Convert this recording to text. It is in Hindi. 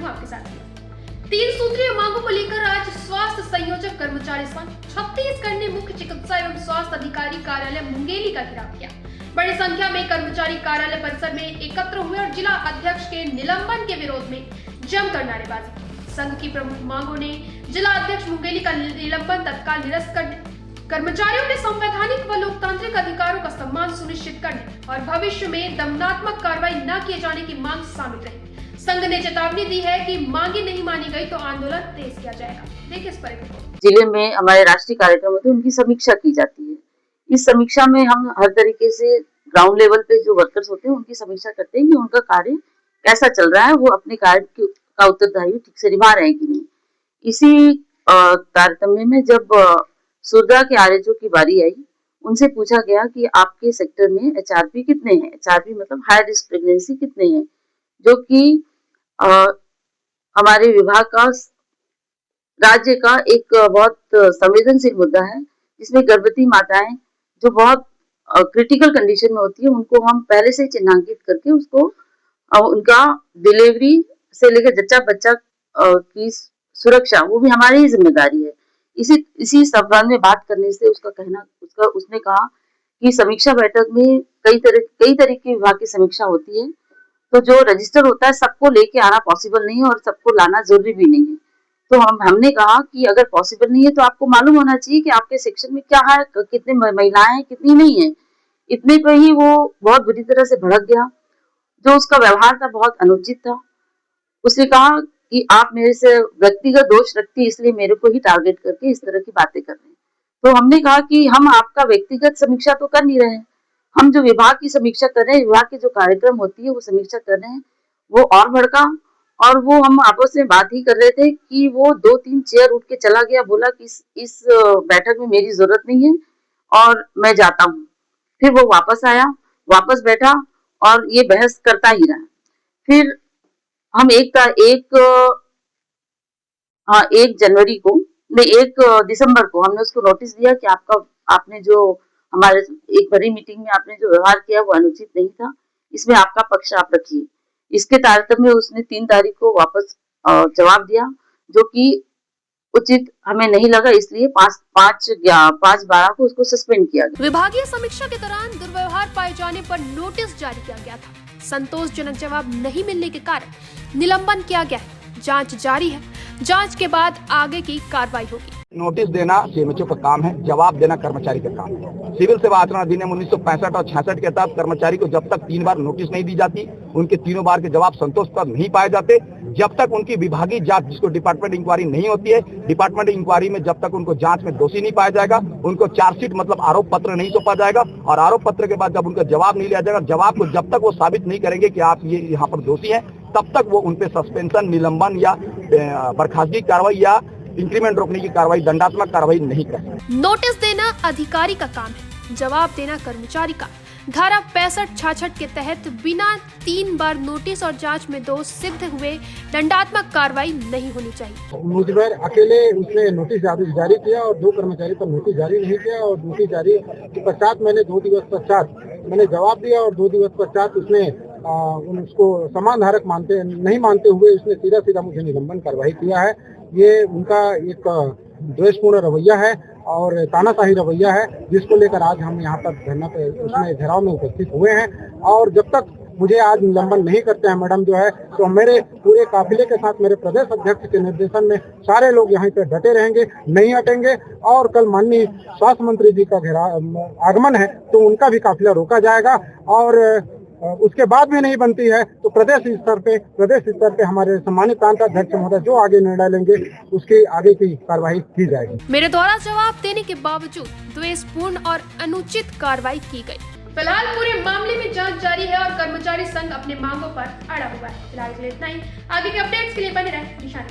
हूँ आपके साथ। 3 सूत्रीय मांगों को लेकर आज स्वास्थ्य संयोजक कर्मचारी संघ छत्तीसगढ़ ने मुख्य चिकित्सा एवं स्वास्थ्य अधिकारी कार्यालय मुंगेली का घेराव किया। बड़ी संख्या में कर्मचारी कार्यालय परिसर में एकत्र हुए और जिला अध्यक्ष के निलंबन के विरोध में जमकर नारेबाजी की। संघ की प्रमुख मांगों ने जिला अध्यक्ष मुंगेली का निलंबन तत्काल निरस्त करने, कर्मचारियों के संवैधानिक व लोकतांत्रिक अधिकारों का सम्मान सुनिश्चित करने और भविष्य में दंडात्मक कार्रवाई न किए जाने की मांग शामिल रही। संघ ने चेतावनी दी है कि मांगे नहीं मानी गई तो आंदोलन तेज किया जाएगा। देखिए इस पर रिपोर्ट। जिले में हमारे राष्ट्रीय कार्यक्रम होते हैं, उनकी समीक्षा की जाती है। इस समीक्षा में हम हर तरीके से ग्राउंड लेवल पे जो वर्कर्स होते हैं उनकी समीक्षा करते हैं कि उनका कार्य कैसा चल रहा है, वो अपने कार्य का उत्तरदायी ठीक से निभा रहे हैं कि नहीं। इसी तारतम्य में जब सुरदा के आरएचओ की बारी आई, उनसे पूछा गया कि आपके सेक्टर में एचआरपी कितने हैं, एचआरपी मतलब हाई रिस्क प्रेगनेंसी कितने हैं, जो कि हमारे विभाग का राज्य का एक बहुत संवेदनशील मुद्दा है, जिसमें गर्भवती माताएं जो बहुत क्रिटिकल कंडीशन में होती है, उनको हम पहले से चिन्हांकित करके उसको उनका डिलीवरी से लेकर जच्चा बच्चा की सुरक्षा वो भी हमारी ही जिम्मेदारी है। इसी संबंध में बात करने से उसने कहा कि समीक्षा बैठक में कई तरह की विभाग की समीक्षा होती है, तो जो रजिस्टर होता है सबको लेके आना पॉसिबल नहीं है और सबको लाना जरूरी भी नहीं है। तो हमने कहा कि अगर पॉसिबल नहीं है तो आपको मालूम होना चाहिए कि आपके सेक्शन में क्या है, कितने महिलाएं हैं, कितनी नहीं है। इतने पे ही वो बहुत बुरी तरह से भड़क गया। जो उसका व्यवहार था बहुत अनुचित था। उसने कहा कि आप मेरे से व्यक्तिगत दोष रखती है, इसलिए मेरे को ही टारगेट करके इस तरह की बातें कर रहे हैं। तो हमने कहा कि हम आपका व्यक्तिगत समीक्षा तो कर नहीं रहे हैं, हम जो विभाग की समीक्षा कर रहे हैं, विभाग की जो कार्यक्रम होती है वो समीक्षा कर रहे हैं। वो और भड़का और वो हम आपस में बात ही कर रहे थे कि वो 2-3 चेयर उठ के चला गया, बोला कि इस बैठक में मेरी जरूरत नहीं है और मैं जाता हूँ। फिर वो वापस आया, वापस बैठा और ये बहस करता ही रहा। फिर हम 1 दिसंबर को हमने उसको नोटिस दिया कि आपने जो हमारे एक बड़ी मीटिंग में आपने जो व्यवहार किया वो अनुचित नहीं था, इसमें आपका पक्ष आप रखिए। इसके तारतम्य उसने 3 तारीख को वापस जवाब दिया, जो कि उचित हमें नहीं लगा, इसलिए 5/12 को उसको सस्पेंड किया गया। विभागीय समीक्षा के दौरान दुर्व्यवहार पाए जाने पर नोटिस जारी किया गया था। संतोषजनक जवाब नहीं मिलने के कारण निलंबन किया गया है। जांच जारी है, जांच के बाद आगे की कार्रवाई होगी। नोटिस देना सीएमएचओ का काम है, जवाब देना कर्मचारी का काम है। सिविल सेवा आचरण अधिनियम 1965 और 66 के तहत कर्मचारी को जब तक 3 बार नोटिस नहीं दी जाती, उनके तीनों बार के जवाब संतोषप्रद नहीं पाए जाते, जब तक उनकी विभागीय जांच जिसको डिपार्टमेंट इंक्वायरी नहीं होती है, डिपार्टमेंट इंक्वायरी में जब तक उनको जांच में दोषी नहीं पाया जाएगा, उनको चार्जशीट मतलब आरोप पत्र नहीं सौंपा जाएगा और आरोप पत्र के बाद जब उनका जवाब नहीं लिया जाएगा, जवाब को जब तक वो साबित नहीं करेंगे कि आप ये यहाँ पर दोषी हैं, तब तक वो उनपे सस्पेंशन, निलंबन या बर्खास्तगी कार्रवाई या इंक्रीमेंट रोकने की कार्रवाई, दंडात्मक कार्रवाई नहीं कर सकते। नोटिस देना अधिकारी का काम है, जवाब देना कर्मचारी का। धारा 65-66 के तहत बिना 3 बार नोटिस और जांच में दोष सिद्ध हुए दंडात्मक कार्रवाई नहीं होनी चाहिए। मुझ पर अकेले उसने नोटिस जारी किया और 2 कर्मचारी पर नोटिस जारी नहीं किया और नोटिस जारी के पश्चात मैंने 2 दिवस पश्चात मैंने जवाब दिया और 2 दिवस पश्चात उसने उसको समान धारक नहीं मानते हुए उसने सीधा मुझे निलंबन कार्रवाई किया है। ये उनका एक द्वेषपूर्ण रवैया है और तानाशाही रवैया है, जिसको लेकर आज हम यहाँ पर धरना पे उसमें घेराव में उपस्थित हुए हैं। और जब तक मुझे आज निलंबन नहीं करते हैं मैडम जो है, तो मेरे पूरे काफिले के साथ मेरे प्रदेश अध्यक्ष के निर्देशन में सारे लोग यहाँ पे डटे रहेंगे, नहीं हटेंगे। और कल माननीय स्वास्थ्य मंत्री जी का आगमन है तो उनका भी काफिला रोका जाएगा और उसके बाद भी नहीं बनती है तो प्रदेश स्तर पे हमारे सम्मानित प्रांताध्यक्ष महोदय जो आगे निर्णय लेंगे उसकी आगे की कार्रवाई की जाएगी। मेरे द्वारा जवाब देने के बावजूद द्वेषपूर्ण और अनुचित कार्रवाई की गई। फिलहाल पूरे मामले में जांच जारी है और कर्मचारी संघ अपने मांगों पर अड़ा हुआ है। फिलहाल इतना ही। आगे के अपडेट्स के लिए बने रहें निशान।